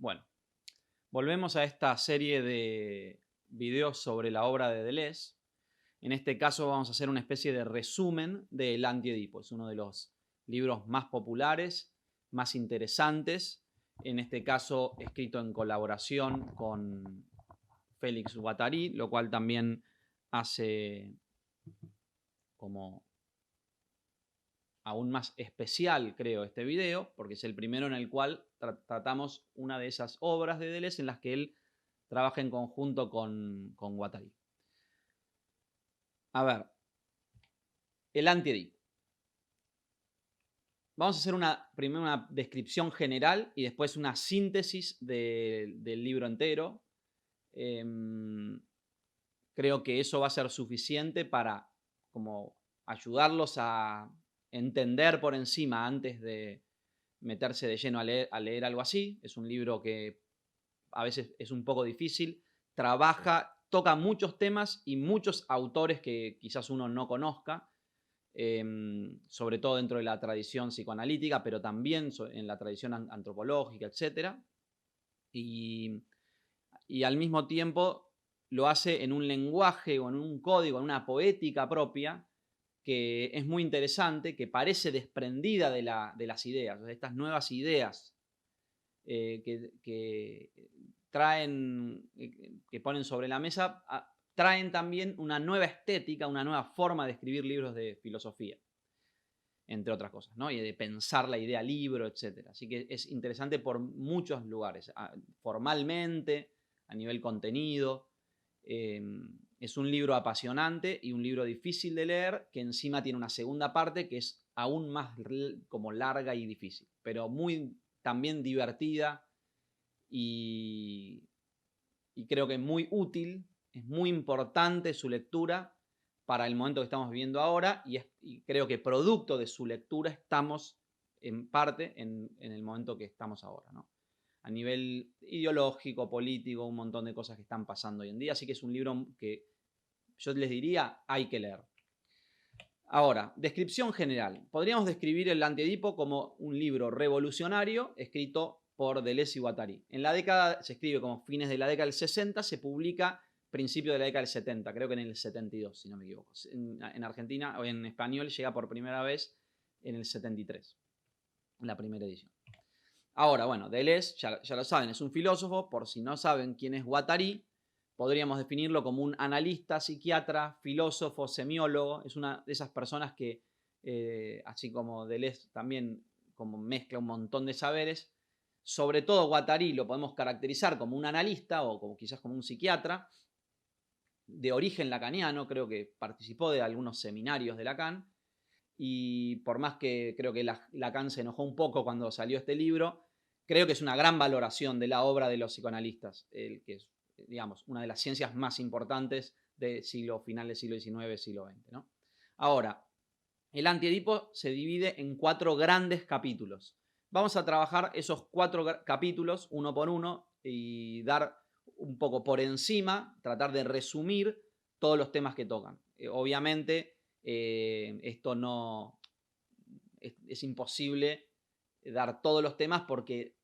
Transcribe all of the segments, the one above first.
Bueno, volvemos a esta serie de videos sobre la obra de Deleuze. En este caso vamos a hacer una especie de resumen de El Anti-Edipo. Es uno de los libros más populares, más interesantes. En este caso escrito en colaboración con Félix Guattari, lo cual también hace como aún más especial, creo, este video, porque es el primero en el cual tratamos una de esas obras de Deleuze en las que él trabaja en conjunto con Guattari. A ver, el Anti-Edipo. Vamos a hacer primero una descripción general y después una síntesis del libro entero. Creo que eso va a ser suficiente para como ayudarlos a entender por encima antes de meterse de lleno a leer algo así. Es un libro que a veces es un poco difícil, toca muchos temas y muchos autores que quizás uno no conozca, sobre todo dentro de la tradición psicoanalítica, pero también en la tradición antropológica, etc. Y al mismo tiempo lo hace en un lenguaje o en un código, en una poética propia, que es muy interesante, que parece desprendida de las ideas, de estas nuevas ideas que traen, que ponen sobre la mesa, traen también una nueva estética, una nueva forma de escribir libros de filosofía, entre otras cosas, ¿no? Y de pensar la idea libro, etc. Así que es interesante por muchos lugares, formalmente, a nivel contenido. Es un libro apasionante y un libro difícil de leer, que encima tiene una segunda parte que es aún más como larga y difícil, pero muy también divertida y creo que muy útil. Es muy importante su lectura para el momento que estamos viviendo ahora y creo que producto de su lectura estamos en parte en el momento que estamos ahora, ¿no? A nivel ideológico, político, un montón de cosas que están pasando hoy en día, así que es un libro que yo les diría hay que leer. Ahora, descripción general. Podríamos describir El Anti-Edipo como un libro revolucionario escrito por Deleuze y Guattari. En la década, se escribe como fines de la década del 60, se publica principio de la década del 70, creo que en el 72, si no me equivoco. En Argentina, o en español, llega por primera vez en el 73, en la primera edición. Ahora, bueno, Deleuze, ya lo saben, es un filósofo. Por si no saben quién es Guattari, podríamos definirlo como un analista, psiquiatra, filósofo, semiólogo. Es una de esas personas que, así como Deleuze también como mezcla un montón de saberes, sobre todo Guattari lo podemos caracterizar como un analista o como quizás como un psiquiatra de origen lacaniano. Creo que participó de algunos seminarios de Lacan y por más que creo que Lacan se enojó un poco cuando salió este libro, creo que es una gran valoración de la obra de los psicoanalistas, que es, digamos, una de las ciencias más importantes de final del siglo XIX, siglo XX, ¿no? Ahora, el Anti-Edipo se divide en 4 grandes capítulos. Vamos a trabajar esos 4 capítulos uno por uno y dar un poco por encima, tratar de resumir todos los temas que tocan. Obviamente, esto no es imposible dar todos los temas porque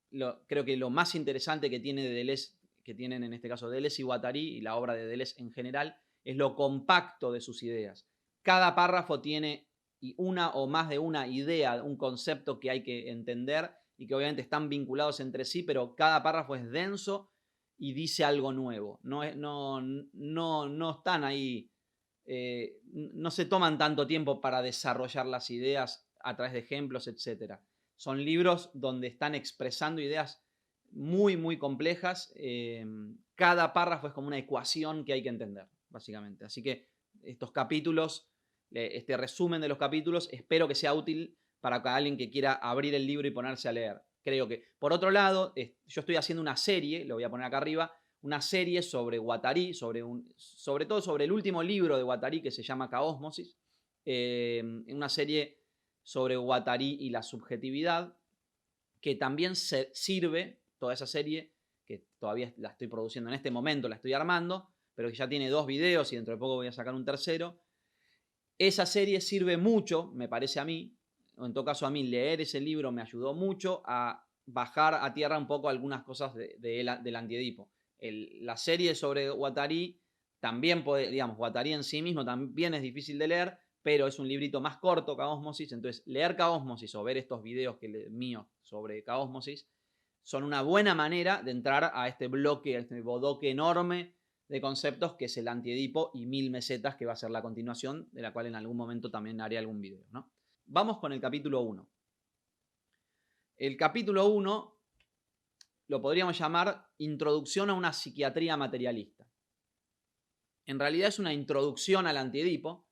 creo que lo más interesante que tiene de Deleuze, que tienen en este caso Deleuze y Guattari y la obra de Deleuze en general, es lo compacto de sus ideas. Cada párrafo tiene una o más de una idea, un concepto que hay que entender y que obviamente están vinculados entre sí, pero cada párrafo es denso y dice algo nuevo. No están ahí, no se toman tanto tiempo para desarrollar las ideas a través de ejemplos, etc. Son libros donde están expresando ideas muy, muy complejas. Cada párrafo es como una ecuación que hay que entender, básicamente. Así que estos capítulos, este resumen de los capítulos, espero que sea útil para alguien que quiera abrir el libro y ponerse a leer. Creo que, por otro lado, yo estoy haciendo una serie, lo voy a poner acá arriba, una serie sobre Guattari, sobre todo sobre el último libro de Guattari que se llama Caósmosis, una serie sobre Guattari y la subjetividad, que también sirve, toda esa serie, que todavía la estoy produciendo en este momento, la estoy armando, pero que ya tiene 2 videos y dentro de poco voy a sacar un tercero. Esa serie sirve mucho, me parece a mí, o en todo caso a mí leer ese libro me ayudó mucho a bajar a tierra un poco algunas cosas del Antiedipo. La serie sobre Guattari también puede, digamos, Guattari en sí mismo también es difícil de leer, pero es un librito más corto, Caosmosis. Entonces, leer Caosmosis o ver estos videos míos sobre Caosmosis son una buena manera de entrar a este bloque, a este bodoque enorme de conceptos que es el Antiedipo y 1000 mesetas, que va a ser la continuación, de la cual en algún momento también haré algún video, ¿no? Vamos con el capítulo 1. El capítulo 1 lo podríamos llamar Introducción a una psiquiatría materialista. En realidad es una introducción al Antiedipo,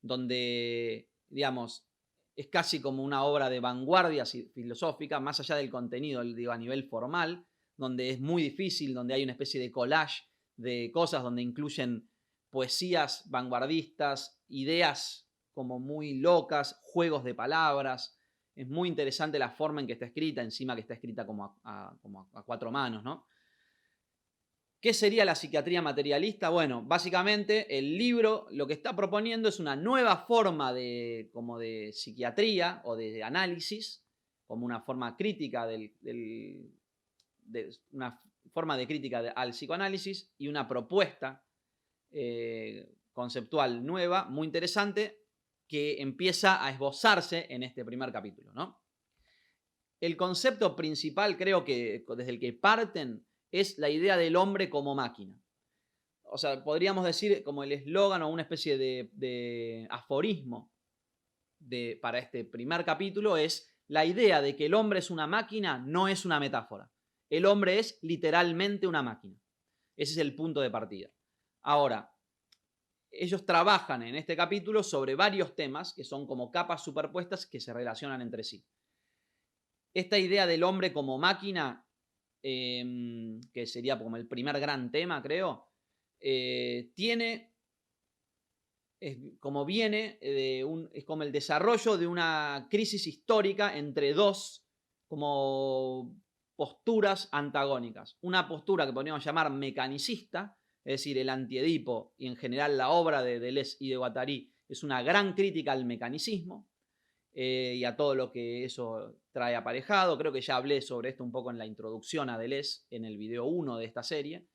donde, digamos, es casi como una obra de vanguardia filosófica, más allá del contenido, digo, a nivel formal, donde es muy difícil, donde hay una especie de collage de cosas, donde incluyen poesías vanguardistas, ideas como muy locas, juegos de palabras. Es muy interesante la forma en que está escrita, encima que está escrita como a 4 manos, ¿no? ¿Qué sería la psiquiatría materialista? Bueno, básicamente el libro lo que está proponiendo es una nueva forma como de psiquiatría o de análisis, como una forma crítica una forma de crítica al psicoanálisis y una propuesta conceptual nueva, muy interesante, que empieza a esbozarse en este primer capítulo, ¿no? El concepto principal, creo que desde el que parten, es la idea del hombre como máquina. O sea, podríamos decir como el eslogan o una especie de aforismo para este primer capítulo es: la idea de que el hombre es una máquina no es una metáfora. El hombre es literalmente una máquina. Ese es el punto de partida. Ahora, ellos trabajan en este capítulo sobre varios temas que son como capas superpuestas que se relacionan entre sí. Esta idea del hombre como máquina, que sería como el primer gran tema, creo, tiene, es como el desarrollo de una crisis histórica entre dos como posturas antagónicas. Una postura que podríamos llamar mecanicista, es decir, el Antiedipo y en general la obra de Deleuze y de Guattari es una gran crítica al mecanicismo y a todo lo que eso trae aparejado. Creo que ya hablé sobre esto un poco en la introducción a Deleuze, en el video 1 de esta serie.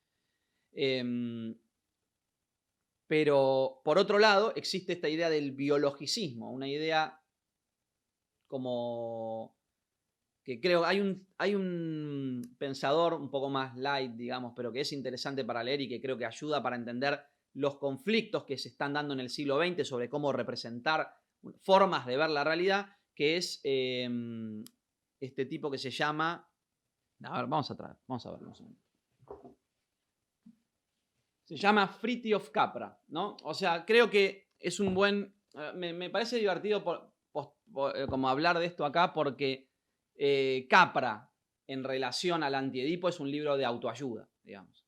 Pero, por otro lado, existe esta idea del biologicismo, una idea como que creo hay un pensador un poco más light, digamos, pero que es interesante para leer y que creo que ayuda para entender los conflictos que se están dando en el siglo XX sobre cómo representar formas de ver la realidad, que es este tipo que se llama... A ver, vamos a verlo un segundo. Se llama Fritjof Capra, ¿no? O sea, creo que es un buen... Me parece divertido como hablar de esto acá porque Capra, en relación al Antiedipo, es un libro de autoayuda, digamos.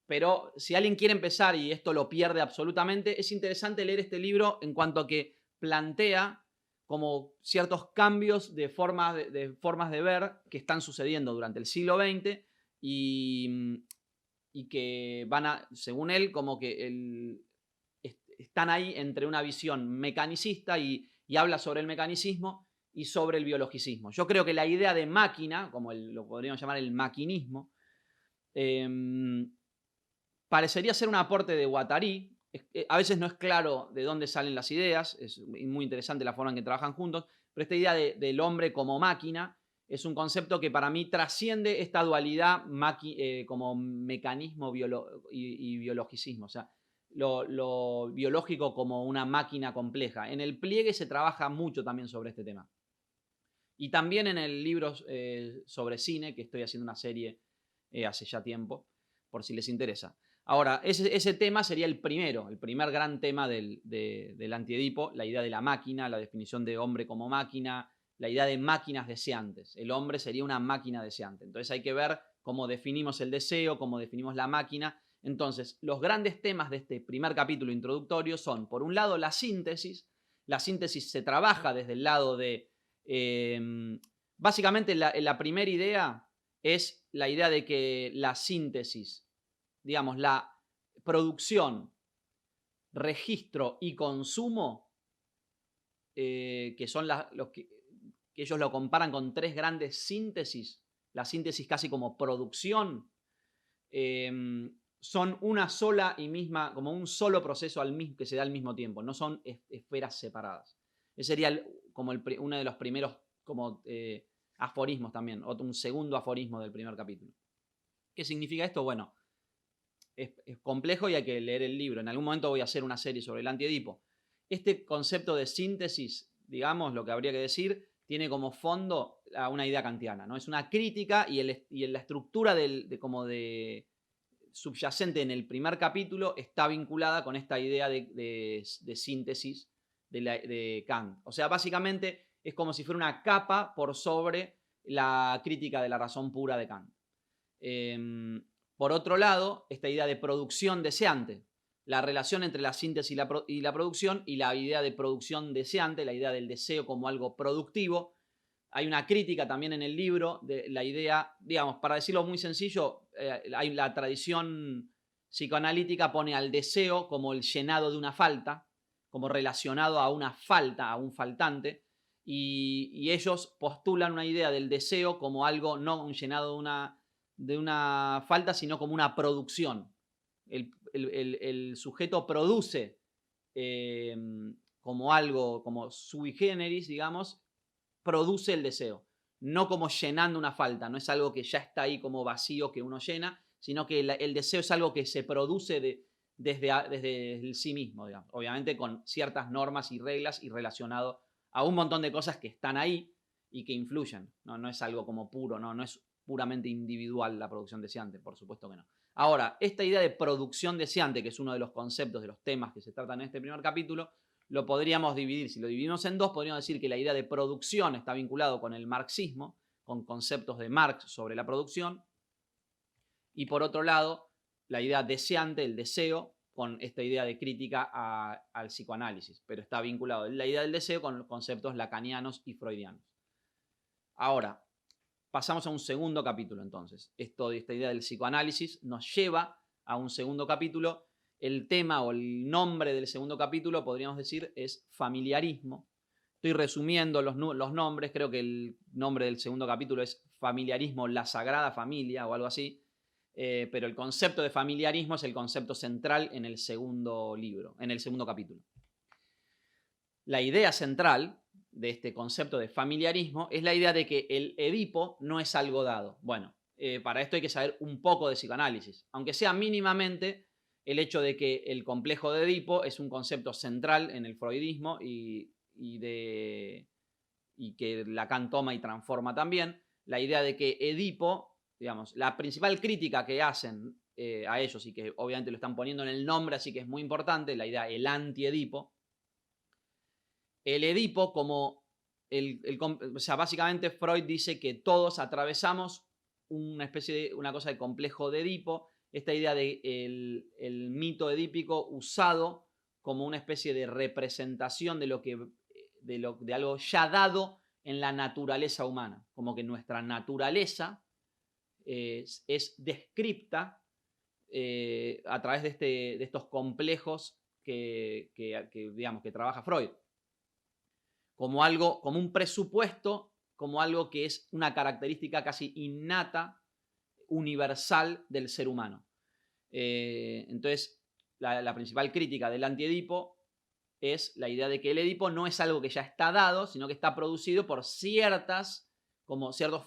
Pero si alguien quiere empezar y esto lo pierde absolutamente, es interesante leer este libro en cuanto a que plantea como ciertos cambios de formas de ver que están sucediendo durante el siglo XX y que van a, según él, como que están ahí entre una visión mecanicista y habla sobre el mecanicismo y sobre el biologicismo. Yo creo que la idea de máquina, como lo podríamos llamar el maquinismo, parecería ser un aporte de Guattari. A veces no es claro de dónde salen las ideas, es muy interesante la forma en que trabajan juntos, pero esta idea del hombre como máquina es un concepto que para mí trasciende esta dualidad como mecanismo y biologicismo, o sea, lo biológico como una máquina compleja. En el pliegue se trabaja mucho también sobre este tema. Y también en el libro sobre cine, que estoy haciendo una serie hace ya tiempo, por si les interesa. Ahora, ese tema sería el primer gran tema del Antiedipo, la idea de la máquina, la definición de hombre como máquina, la idea de máquinas deseantes. El hombre sería una máquina deseante. Entonces hay que ver cómo definimos el deseo, cómo definimos la máquina. Entonces, los grandes temas de este primer capítulo introductorio son, por un lado, la síntesis. La síntesis se trabaja desde el lado de... básicamente, la primera idea es la idea de que la síntesis, digamos, la producción, registro y consumo, que son los que ellos lo comparan con 3 grandes síntesis la síntesis casi como producción, son una sola y misma, como un solo proceso que se da al mismo tiempo, no son esferas separadas. Ese sería como uno de los primeros como, aforismos también, un segundo aforismo del primer capítulo. ¿Qué significa esto? Bueno, es complejo y hay que leer el libro. En algún momento voy a hacer una serie sobre el anti-Edipo. Este concepto de síntesis, digamos, lo que habría que decir, tiene como fondo a una idea kantiana, ¿no? Es una crítica y la estructura de subyacente en el primer capítulo está vinculada con esta idea de síntesis de Kant. O sea, básicamente es como si fuera una capa por sobre la crítica de la razón pura de Kant. Por otro lado, esta idea de producción deseante, la relación entre la síntesis y la producción, y la idea de producción deseante, la idea del deseo como algo productivo. Hay una crítica también en el libro de la idea, digamos, para decirlo muy sencillo, hay la tradición psicoanalítica pone al deseo como el llenado de una falta, como relacionado a una falta, a un faltante, y ellos postulan una idea del deseo como algo, no un llenado de una falta, sino como una producción. El sujeto produce como algo, como sui generis, digamos, produce el deseo, no como llenando una falta, no es algo que ya está ahí como vacío que uno llena, sino que el deseo es algo que se produce desde el sí mismo, digamos. Obviamente con ciertas normas y reglas y relacionado a un montón de cosas que están ahí y que influyen, no es algo como puro, no es puramente individual la producción deseante, por supuesto que no. Ahora, esta idea de producción deseante, que es uno de los conceptos, de los temas que se tratan en este primer capítulo, lo podríamos dividir, si lo dividimos en dos, podríamos decir que la idea de producción está vinculado con el marxismo, con conceptos de Marx sobre la producción, y por otro lado, la idea deseante, el deseo, con esta idea de crítica al psicoanálisis, pero está vinculado la idea del deseo con los conceptos lacanianos y freudianos. Ahora, pasamos a un segundo capítulo entonces. Esta idea del psicoanálisis nos lleva a un segundo capítulo. El tema o el nombre del segundo capítulo, podríamos decir, es familiarismo. Estoy resumiendo los nombres, creo que el nombre del segundo capítulo es Familiarismo, la Sagrada Familia o algo así, pero el concepto de familiarismo es el concepto central en el segundo libro, en el segundo capítulo. La idea central de este concepto de familiarismo es la idea de que el Edipo no es algo dado. Bueno, para esto hay que saber un poco de psicoanálisis, aunque sea mínimamente el hecho de que el complejo de Edipo es un concepto central en el freudismo y que Lacan toma y transforma también. La idea de que Edipo, digamos, la principal crítica que hacen a ellos, y que obviamente lo están poniendo en el nombre, así que es muy importante, la idea el anti-Edipo. El Edipo como o sea, básicamente Freud dice que todos atravesamos una cosa de complejo de Edipo, esta idea de el mito edípico usado como una especie de representación de algo ya dado en la naturaleza humana, como que nuestra naturaleza es descripta a través de estos complejos digamos, que trabaja Freud. Como algo, como un presupuesto, como algo que es una característica casi innata, universal del ser humano. Entonces, la principal crítica del anti-Edipo es la idea de que el Edipo no es algo que ya está dado, sino que está producido por ciertos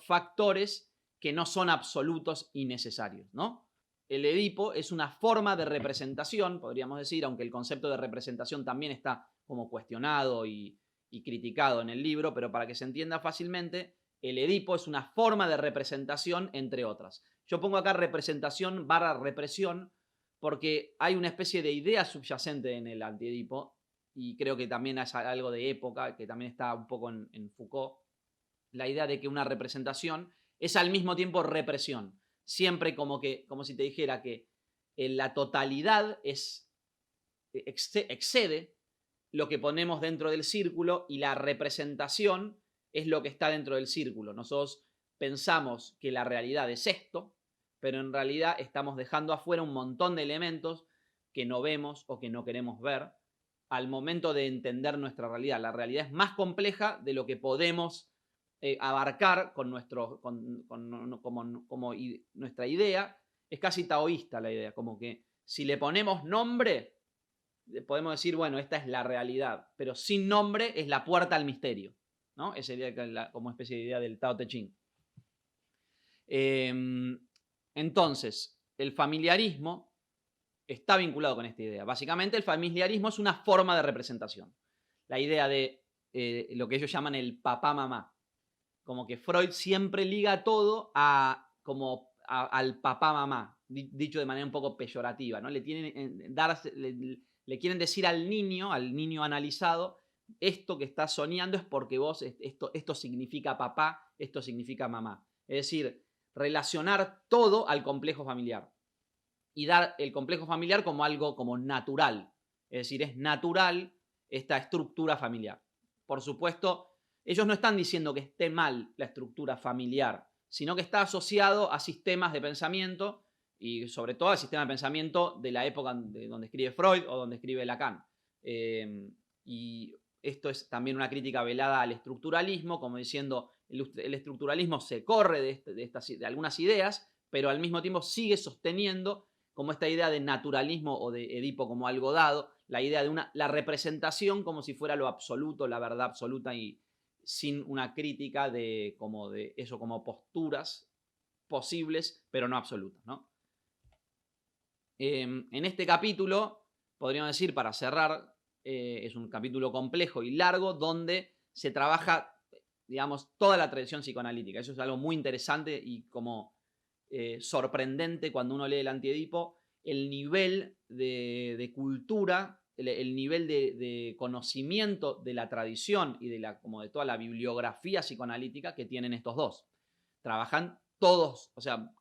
factores que no son absolutos y necesarios, ¿no? El Edipo es una forma de representación, podríamos decir, aunque el concepto de representación también está como cuestionado y criticado en el libro, pero para que se entienda fácilmente, el Edipo es una forma de representación, entre otras. Yo pongo acá representación / represión, porque hay una especie de idea subyacente en el anti-Edipo, y creo que también es algo de época, que también está un poco en Foucault, la idea de que una representación es al mismo tiempo represión. Siempre como si te dijera que la totalidad excede lo que ponemos dentro del círculo y la representación es lo que está dentro del círculo. Nosotros pensamos que la realidad es esto, pero en realidad estamos dejando afuera un montón de elementos que no vemos o que no queremos ver al momento de entender nuestra realidad. La realidad es más compleja de lo que podemos abarcar con, nuestra idea, es casi taoísta la idea, como que si le ponemos nombre, podemos decir, bueno, esta es la realidad, pero sin nombre es la puerta al misterio, ¿no? Esa sería como especie de idea del Tao Te Ching. Entonces, el familiarismo está vinculado con esta idea. Básicamente, el familiarismo es una forma de representación. La idea de lo que ellos llaman el papá-mamá. Como que Freud siempre liga todo al papá-mamá, dicho de manera un poco peyorativa, ¿no? Le quieren decir al niño analizado, esto que estás soñando es porque vos, esto significa papá, esto significa mamá. Es decir, relacionar todo al complejo familiar y dar el complejo familiar como algo como natural. Es decir, es natural esta estructura familiar. Por supuesto, ellos no están diciendo que esté mal la estructura familiar, sino que está asociado a sistemas de pensamiento y sobre todo al sistema de pensamiento de la época donde escribe Freud o donde escribe Lacan. Y esto es también una crítica velada al estructuralismo, como diciendo, el estructuralismo se corre de algunas ideas, pero al mismo tiempo sigue sosteniendo como esta idea de naturalismo o de Edipo como algo dado, la idea de la representación como si fuera lo absoluto, la verdad absoluta y sin una crítica de eso como posturas posibles, pero no absolutas, ¿no? En este capítulo, podríamos decir, para cerrar, es un capítulo complejo y largo donde se trabaja, digamos, toda la tradición psicoanalítica. Eso es algo muy interesante y como sorprendente cuando uno lee el Anti-Edipo, el nivel de cultura, el nivel de conocimiento de la tradición y como de toda la bibliografía psicoanalítica que tienen estos dos. Trabajan todos, o sea,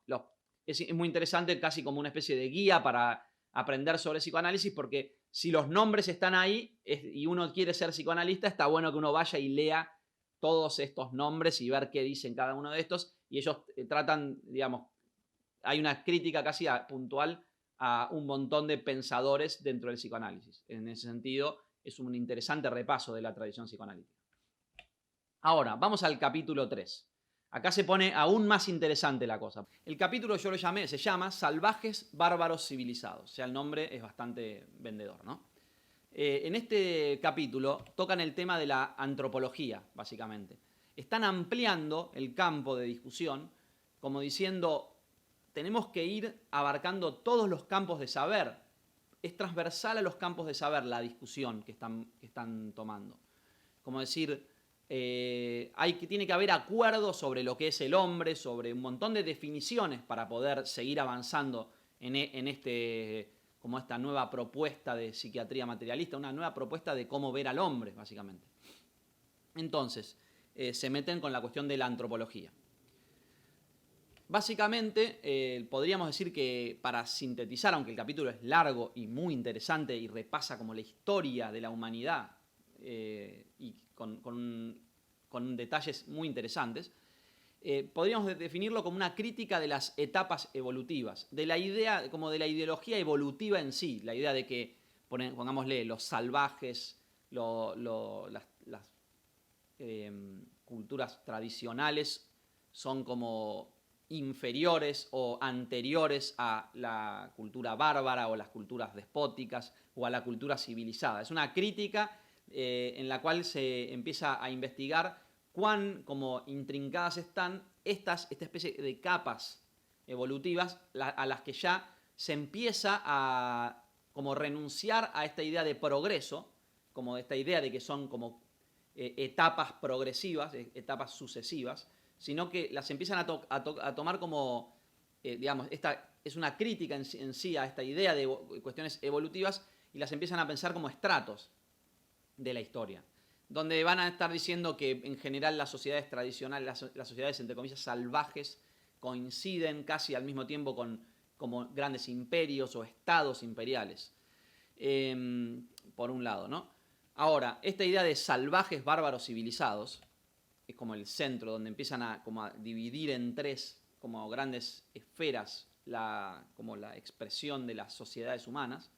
es muy interesante, casi como una especie de guía para aprender sobre psicoanálisis, porque si los nombres están ahí y uno quiere ser psicoanalista, está bueno que uno vaya y lea todos estos nombres y ver qué dicen cada uno de estos, y ellos tratan, digamos, hay una crítica casi puntual a un montón de pensadores dentro del psicoanálisis. En ese sentido, es un interesante repaso de la tradición psicoanalítica. Ahora, vamos al capítulo 3. Acá se pone aún más interesante la cosa. El capítulo yo lo llamé, se llama Salvajes, Bárbaros, Civilizados. O sea, el nombre es bastante vendedor, ¿no? En este capítulo tocan el tema de la antropología, básicamente. Están ampliando el campo de discusión, como diciendo, tenemos que ir abarcando todos los campos de saber. Es transversal a los campos de saber la discusión que están tomando. Como decir, tiene que haber acuerdo sobre lo que es el hombre, sobre un montón de definiciones para poder seguir avanzando en esta nueva propuesta de psiquiatría materialista, una nueva propuesta de cómo ver al hombre, básicamente. Entonces, se meten con la cuestión de la antropología. Básicamente, podríamos decir que para sintetizar, aunque el capítulo es largo y muy interesante y repasa como la historia de la humanidad y con detalles muy interesantes, podríamos definirlo como una crítica de las etapas evolutivas, de la idea, como de la ideología evolutiva en sí, la idea de que, pongámosle, los salvajes, las culturas tradicionales son como inferiores o anteriores a la cultura bárbara o las culturas despóticas o a la cultura civilizada. Es una crítica en la cual se empieza a investigar cuán como intrincadas están esta especie de capas evolutivas a las que ya se empieza a como renunciar a esta idea de progreso, como esta idea de que son como etapas progresivas, etapas sucesivas, sino que las empiezan a tomar como, digamos, esta es una crítica en sí a esta idea de cuestiones evolutivas y las empiezan a pensar como estratos de la historia, donde van a estar diciendo que en general las sociedades tradicionales, las sociedades entre comillas salvajes, coinciden casi al mismo tiempo con como grandes imperios o estados imperiales, por un lado, ¿no? Ahora, esta idea de salvajes, bárbaros, civilizados, es como el centro, donde empiezan como a dividir en tres como grandes esferas como la expresión de las sociedades humanas.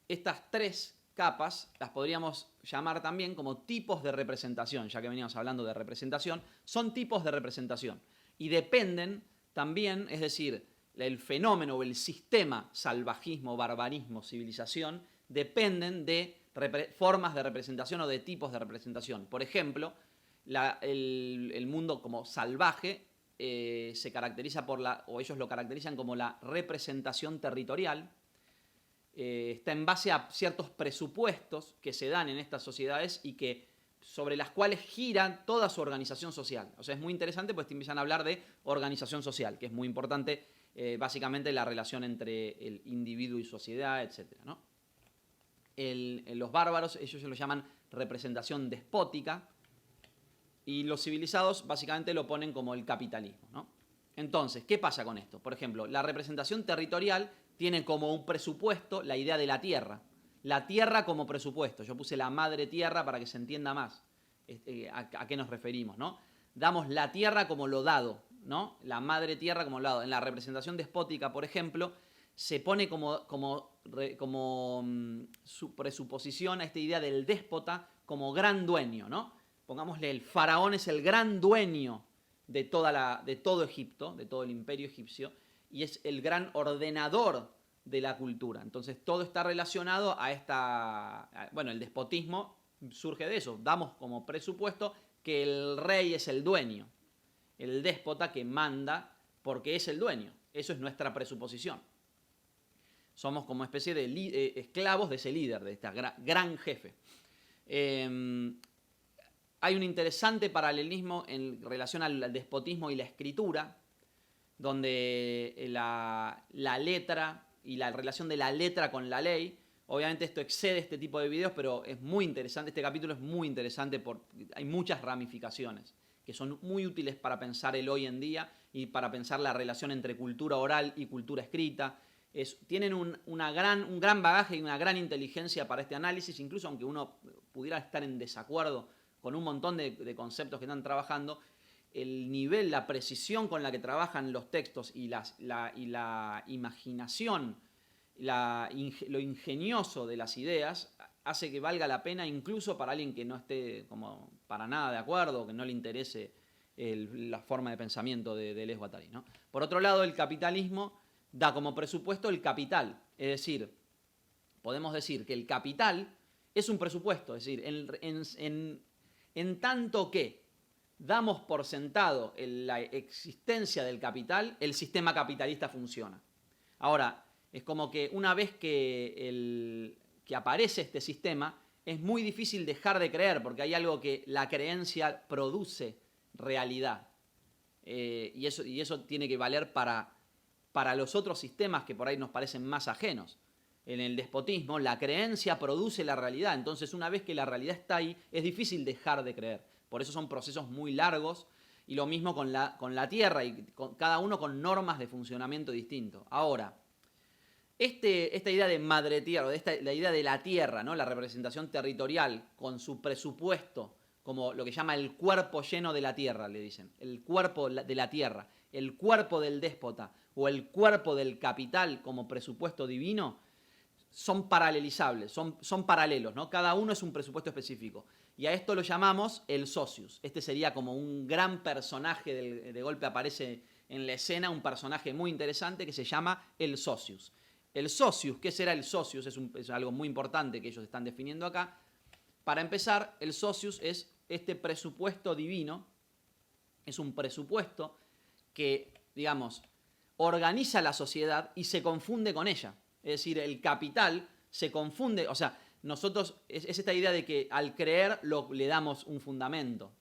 Estas tres capas las podríamos llamar también como tipos de representación, ya que veníamos hablando de representación, son tipos de representación y dependen también, es decir, el fenómeno o el sistema salvajismo, barbarismo, civilización, dependen de formas de representación o de tipos de representación. Por ejemplo, el mundo como salvaje se caracteriza por o ellos lo caracterizan como la representación territorial. Está en base a ciertos presupuestos que se dan en estas sociedades y sobre las cuales gira toda su organización social. O sea, es muy interesante, pues te empiezan a hablar de organización social, que es muy importante, básicamente la relación entre el individuo y sociedad, etc., ¿no? Los bárbaros, ellos se lo llaman representación despótica, y los civilizados básicamente lo ponen como el capitalismo, ¿no? Entonces, ¿qué pasa con esto? Por ejemplo, la representación territorial tiene como un presupuesto la idea de la tierra. La tierra como presupuesto. Yo puse la madre tierra para que se entienda más a qué nos referimos, ¿no? Damos la tierra como lo dado, ¿no? La madre tierra como lo dado. En la representación despótica, por ejemplo, se pone como su presuposición a esta idea del déspota como gran dueño, ¿no? Pongámosle, el faraón es el gran dueño de todo Egipto, de todo el imperio egipcio, y es el gran ordenador de la cultura. Entonces todo está relacionado bueno, el despotismo surge de eso. Damos como presupuesto que el rey es el dueño, el déspota que manda porque es el dueño. Eso es nuestra presuposición. Somos como especie de esclavos de ese líder, de este gran jefe. Hay un interesante paralelismo en relación al despotismo y la escritura, donde la letra y la relación de la letra con la ley, obviamente esto excede este tipo de videos, pero es muy interesante, este capítulo es muy interesante, hay muchas ramificaciones que son muy útiles para pensar el hoy en día y para pensar la relación entre cultura oral y cultura escrita. Tienen un gran bagaje y una gran inteligencia para este análisis, incluso aunque uno pudiera estar en desacuerdo con un montón de conceptos que están trabajando, el nivel, la precisión con la que trabajan los textos y la imaginación, lo ingenioso de las ideas, hace que valga la pena incluso para alguien que no esté como para nada de acuerdo, que no le interese la forma de pensamiento de Deleuze Guattari, ¿no? Por otro lado, el capitalismo da como presupuesto el capital, es decir, podemos decir que el capital es un presupuesto, es decir, en tanto que damos por sentado la existencia del capital, el sistema capitalista funciona. Ahora, es como que una vez que aparece este sistema, es muy difícil dejar de creer, porque hay algo que la creencia produce realidad. Y eso tiene que valer para los otros sistemas que por ahí nos parecen más ajenos. En el despotismo, la creencia produce la realidad. Entonces, una vez que la realidad está ahí, es difícil dejar de creer. Por eso son procesos muy largos. Y lo mismo con la tierra, y cada uno con normas de funcionamiento distintos. Ahora, esta idea de madre tierra, la idea de la tierra, ¿no? La representación territorial con su presupuesto, como lo que llama el cuerpo lleno de la tierra, le dicen. El cuerpo de la tierra, el cuerpo del déspota o el cuerpo del capital como presupuesto divino, son paralelizables, son paralelos, ¿no? Cada uno es un presupuesto específico. Y a esto lo llamamos el socius. Este sería como un gran personaje, de golpe aparece en la escena un personaje muy interesante que se llama el socius. El socius, ¿qué será el socius? Es algo muy importante que ellos están definiendo acá. Para empezar, el socius es este presupuesto divino, es un presupuesto que, digamos, organiza la sociedad y se confunde con ella. Es decir, el capital se confunde, o sea, nosotros, es esta idea de que al creer le damos un fundamento.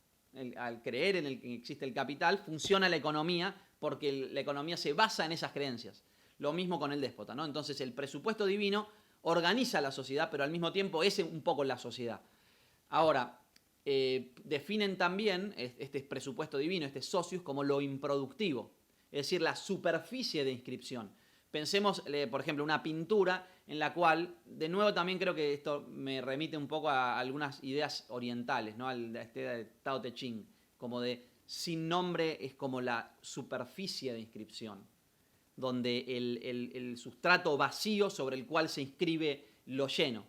Al creer en que existe el capital, funciona la economía porque la economía se basa en esas creencias. Lo mismo con el déspota, ¿no? Entonces el presupuesto divino organiza la sociedad, pero al mismo tiempo es un poco la sociedad. Ahora, definen también este presupuesto divino, este socius, como lo improductivo, es decir, la superficie de inscripción. Pensemos, por ejemplo, una pintura en la cual, de nuevo también creo que esto me remite un poco a algunas ideas orientales, ¿no? A este de Tao Te Ching, como de sin nombre es como la superficie de inscripción, donde el sustrato vacío sobre el cual se inscribe lo lleno.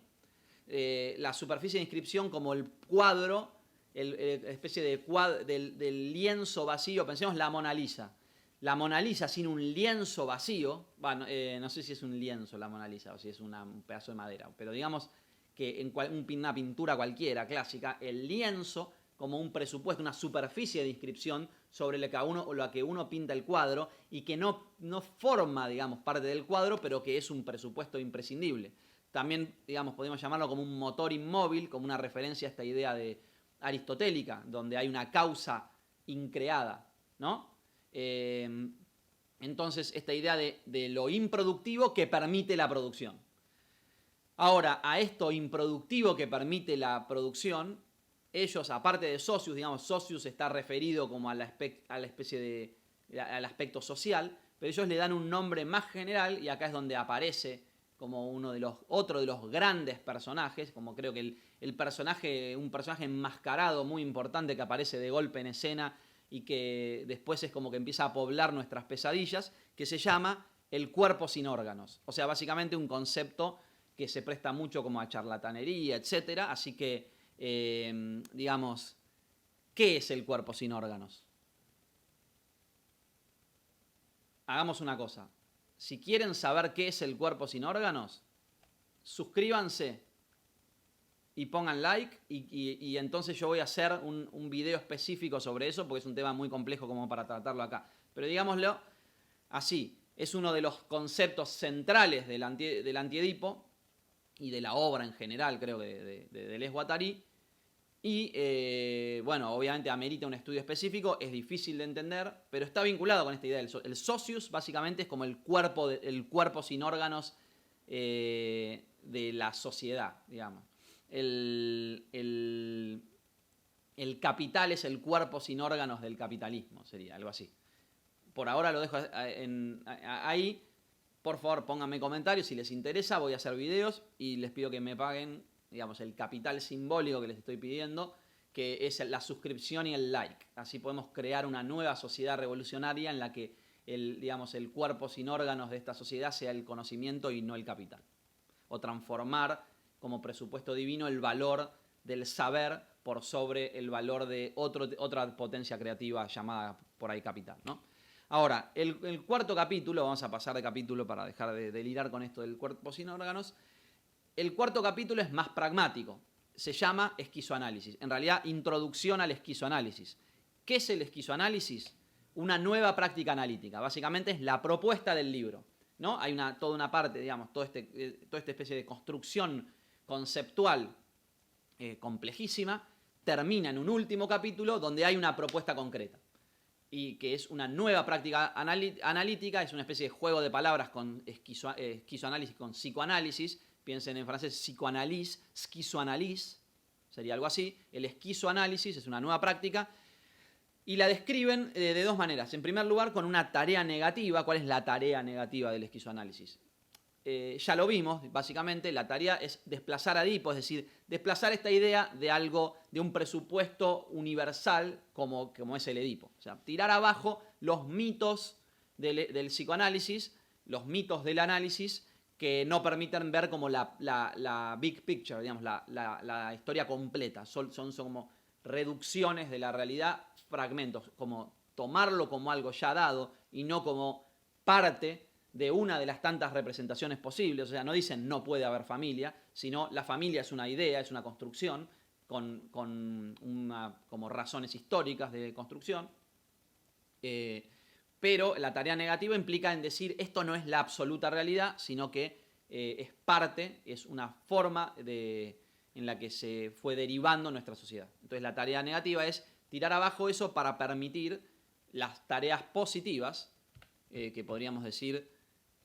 la superficie de inscripción como el cuadro, especie de del lienzo vacío. Pensemos la Mona Lisa. La Mona Lisa sin un lienzo vacío, bueno, no sé si es un lienzo la Mona Lisa o si es un pedazo de madera, pero digamos que en una pintura cualquiera clásica, el lienzo como un presupuesto, una superficie de inscripción sobre lo que uno pinta el cuadro y que no forma, digamos, parte del cuadro, pero que es un presupuesto imprescindible. También, digamos, podemos llamarlo como un motor inmóvil, como una referencia a esta idea de aristotélica, donde hay una causa increada, ¿no? Entonces, esta idea de lo improductivo que permite la producción. Ahora, a esto improductivo que permite la producción, ellos, aparte de socius, digamos, socius está referido como a la especie al aspecto social, pero ellos le dan un nombre más general y acá es donde aparece como otro de los grandes personajes, como creo que un personaje enmascarado muy importante que aparece de golpe en escena y que después es como que empieza a poblar nuestras pesadillas, que se llama el cuerpo sin órganos. O sea, básicamente un concepto que se presta mucho como a charlatanería, etc. Así que, digamos, ¿qué es el cuerpo sin órganos? Hagamos una cosa. Si quieren saber qué es el cuerpo sin órganos, suscríbanse y pongan like y entonces yo voy a hacer un video específico sobre eso porque es un tema muy complejo como para tratarlo acá. Pero digámoslo así, es uno de los conceptos centrales del Antiedipo y de la obra en general, creo que de Deleuze Guattari. Y bueno, obviamente amerita un estudio específico, es difícil de entender, pero está vinculado con esta idea. El socius básicamente es como el cuerpo sin órganos de la sociedad, digamos. El capital es el cuerpo sin órganos del capitalismo, sería algo así. Por ahora lo dejo ahí. Por favor, pónganme comentarios si les interesa. Voy a hacer videos y les pido que me paguen, digamos, el capital simbólico que les estoy pidiendo, que es la suscripción y el like. Así podemos crear una nueva sociedad revolucionaria en la que el cuerpo sin órganos de esta sociedad sea el conocimiento y no el capital. O transformar como presupuesto divino el valor del saber por sobre el valor de otra potencia creativa llamada por ahí capital, ¿no? Ahora, el cuarto capítulo, vamos a pasar de capítulo para dejar de delirar con esto del cuerpo sin órganos. El cuarto capítulo es más pragmático, se llama esquizoanálisis, en realidad introducción al esquizoanálisis. ¿Qué es el esquizoanálisis? Una nueva práctica analítica, básicamente es la propuesta del libro, ¿no? Hay toda una parte, digamos, toda esta especie de construcción conceptual complejísima, termina en un último capítulo donde hay una propuesta concreta y que es una nueva práctica analítica, es una especie de juego de palabras con esquizoanálisis, con psicoanálisis. Piensen en francés, psicoanálisis, schizoanalyse, sería algo así. El esquizoanálisis es una nueva práctica y la describen de dos maneras. En primer lugar, con una tarea negativa. ¿Cuál es la tarea negativa del esquizoanálisis? Ya lo vimos, básicamente, la tarea es desplazar a Edipo, es decir, desplazar esta idea de algo, de un presupuesto universal como es el Edipo. O sea, tirar abajo los mitos del psicoanálisis, los mitos del análisis, que no permiten ver como la big picture, digamos, la historia completa. Son como reducciones de la realidad, fragmentos, como tomarlo como algo ya dado y no como parte de una de las tantas representaciones posibles. O sea, no dicen no puede haber familia, sino la familia es una idea, es una construcción con como razones históricas de construcción. Pero la tarea negativa implica en decir esto no es la absoluta realidad, sino que es parte, es una forma en la que se fue derivando nuestra sociedad. Entonces la tarea negativa es tirar abajo eso para permitir las tareas positivas, que podríamos decir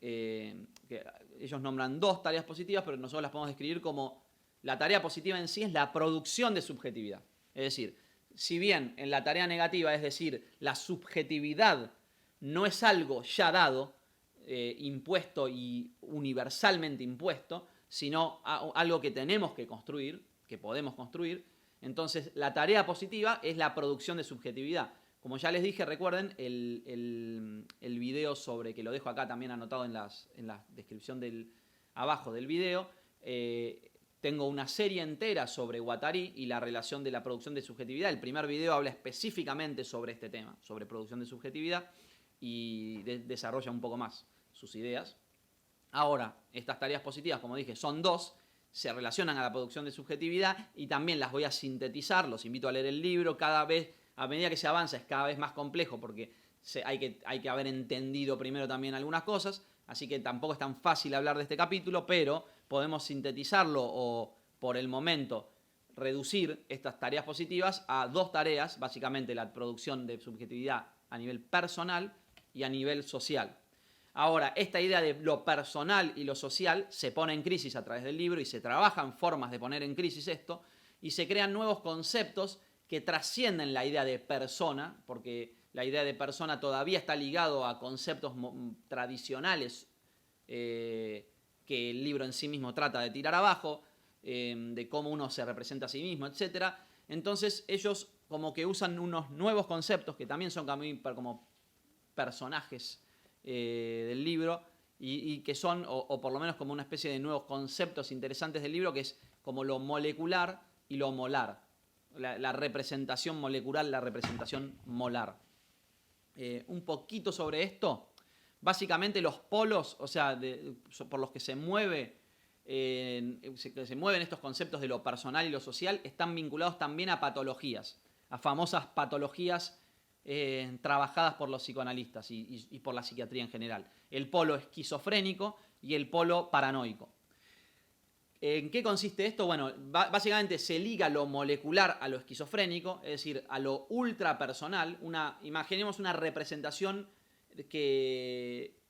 que ellos nombran dos tareas positivas, pero nosotros las podemos describir como la tarea positiva en sí es la producción de subjetividad. Es decir, si bien en la tarea negativa, es decir, la subjetividad no es algo ya dado, impuesto y universalmente impuesto, sino algo que tenemos que construir, que podemos construir, entonces la tarea positiva es la producción de subjetividad. Como ya les dije, recuerden el video sobre, que lo dejo acá también anotado en la descripción abajo del video, tengo una serie entera sobre Guattari y la relación de la producción de subjetividad. El primer video habla específicamente sobre este tema, sobre producción de subjetividad, y desarrolla un poco más sus ideas. Ahora, estas tareas positivas, como dije, son 2, se relacionan a la producción de subjetividad y también las voy a sintetizar. Los invito a leer el libro. Cada vez, a medida que se avanza, es cada vez más complejo porque hay que haber entendido primero también algunas cosas, así que tampoco es tan fácil hablar de este capítulo, pero podemos sintetizarlo o, por el momento, reducir estas tareas positivas a 2 tareas, básicamente la producción de subjetividad a nivel personal y a nivel social. Ahora, esta idea de lo personal y lo social se pone en crisis a través del libro y se trabajan formas de poner en crisis esto y se crean nuevos conceptos que trascienden la idea de persona, porque la idea de persona todavía está ligado a conceptos tradicionales que el libro en sí mismo trata de tirar abajo, de cómo uno se representa a sí mismo, etc. Entonces ellos como que usan unos nuevos conceptos que también son como personajes del libro y que son, o por lo menos como una especie de nuevos conceptos interesantes del libro, que es como lo molecular y lo molar. La representación molecular, la representación molar. Un poquito sobre esto. Básicamente los polos, o sea, por los que se mueven estos conceptos de lo personal y lo social, están vinculados también a patologías, a famosas patologías trabajadas por los psicoanalistas y por la psiquiatría en general. El polo esquizofrénico y el polo paranoico. ¿En qué consiste esto? Bueno, básicamente se liga lo molecular a lo esquizofrénico, es decir, a lo ultrapersonal. Imaginemos una representación que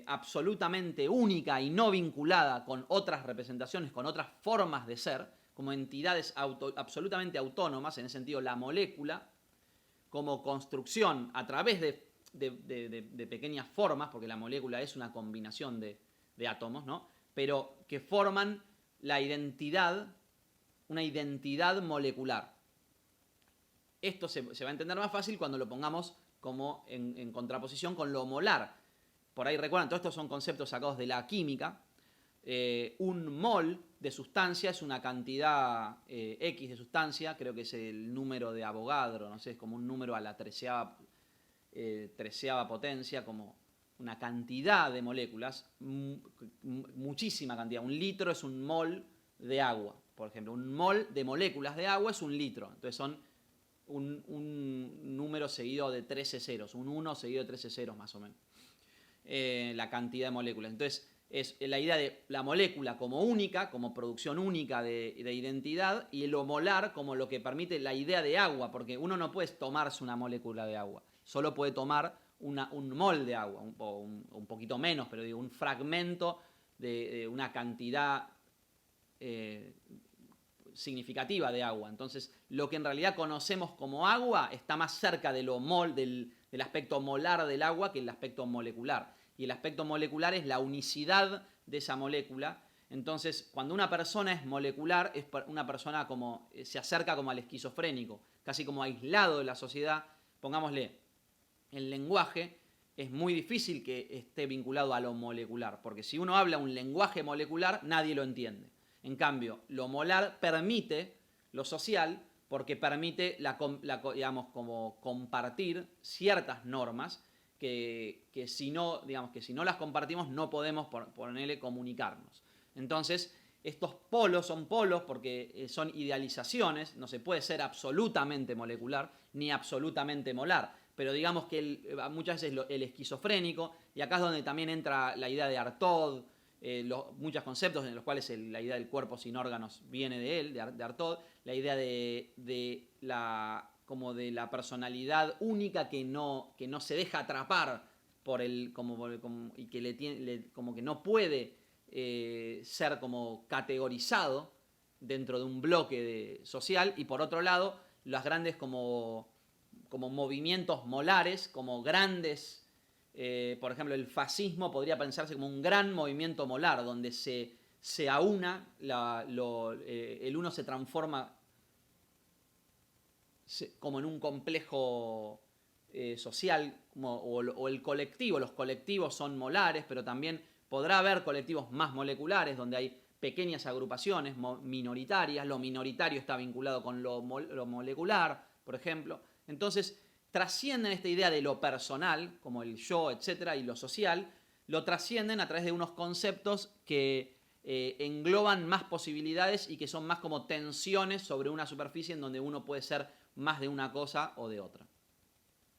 absolutamente única y no vinculada con otras representaciones, con otras formas de ser, como entidades absolutamente autónomas, en ese sentido la molécula, como construcción a través de pequeñas formas, porque la molécula es una combinación de átomos, ¿no? Pero que forman la identidad, una identidad molecular. Esto se va a entender más fácil cuando lo pongamos como en contraposición con lo molar. Por ahí recuerdan, todos estos son conceptos sacados de la química. Un mol de sustancia es una cantidad X de sustancia, creo que es el número de Avogadro, no sé, es como un número a la treceava potencia, como una cantidad de moléculas, muchísima cantidad. Un litro es un mol de agua, por ejemplo. Un mol de moléculas de agua es un litro. Entonces son un número seguido de 13 ceros, un 1 seguido de 13 ceros más o menos. La cantidad de moléculas. Entonces es la idea de la molécula como única, como producción única de identidad, y lo molar como lo que permite la idea de agua, porque uno no puede tomarse una molécula de agua, solo puede tomar un mol de agua, un poquito menos, pero digo, un fragmento de una cantidad significativa de agua. Entonces, lo que en realidad conocemos como agua está más cerca de lo del aspecto molar del agua que el aspecto molecular. Y el aspecto molecular es la unicidad de esa molécula. Entonces, cuando una persona es molecular, es una persona como se acerca como al esquizofrénico, casi como aislado de la sociedad. Pongámosle, el lenguaje es muy difícil que esté vinculado a lo molecular, porque si uno habla un lenguaje molecular, nadie lo entiende. En cambio, lo molar permite lo social, porque permite digamos, como compartir ciertas normas que si no las compartimos no podemos ponerle comunicarnos. Entonces, estos polos son polos porque son idealizaciones, no se puede ser absolutamente molecular ni absolutamente molar. Pero digamos que muchas veces el esquizofrénico, y acá es donde también entra la idea de Artaud, muchos conceptos en los cuales la idea del cuerpo sin órganos viene de él, de Artaud, la idea de la personalidad única que no se deja atrapar por el, y que como que no puede ser como categorizado dentro de un bloque social, y por otro lado, las grandes como movimientos molares, como grandes, por ejemplo, el fascismo podría pensarse como un gran movimiento molar, donde se aúna, el uno se transforma como en un complejo social, o el colectivo. Los colectivos son molares, pero también podrá haber colectivos más moleculares, donde hay pequeñas agrupaciones minoritarias. Lo minoritario está vinculado con lo molecular, por ejemplo. Entonces, trascienden esta idea de lo personal, como el yo, etcétera, y lo social, lo trascienden a través de unos conceptos que engloban más posibilidades y que son más como tensiones sobre una superficie en donde uno puede ser más de una cosa o de otra.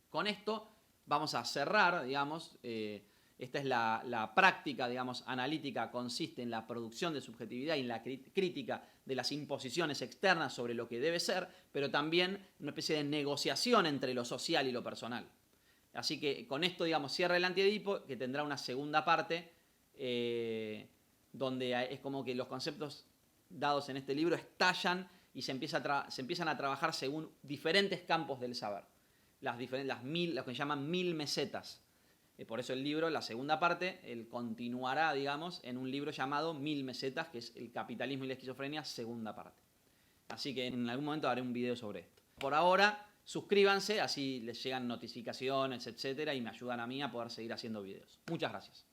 Con esto vamos a cerrar, digamos, esta es la práctica, digamos, analítica, consiste en la producción de subjetividad y en la crítica de las imposiciones externas sobre lo que debe ser, pero también una especie de negociación entre lo social y lo personal. Así que con esto, digamos, cierra el Anti-Edipo, que tendrá una segunda parte, donde es como que los conceptos dados en este libro estallan y se empiezan a trabajar según diferentes campos del saber. Lo que llaman 1000 mesetas. Por eso el libro, la segunda parte, él continuará, digamos, en un libro llamado 1000 mesetas, que es el capitalismo y la esquizofrenia, segunda parte. Así que en algún momento haré un video sobre esto. Por ahora, suscríbanse, así les llegan notificaciones, etcétera, y me ayudan a mí a poder seguir haciendo videos. Muchas gracias.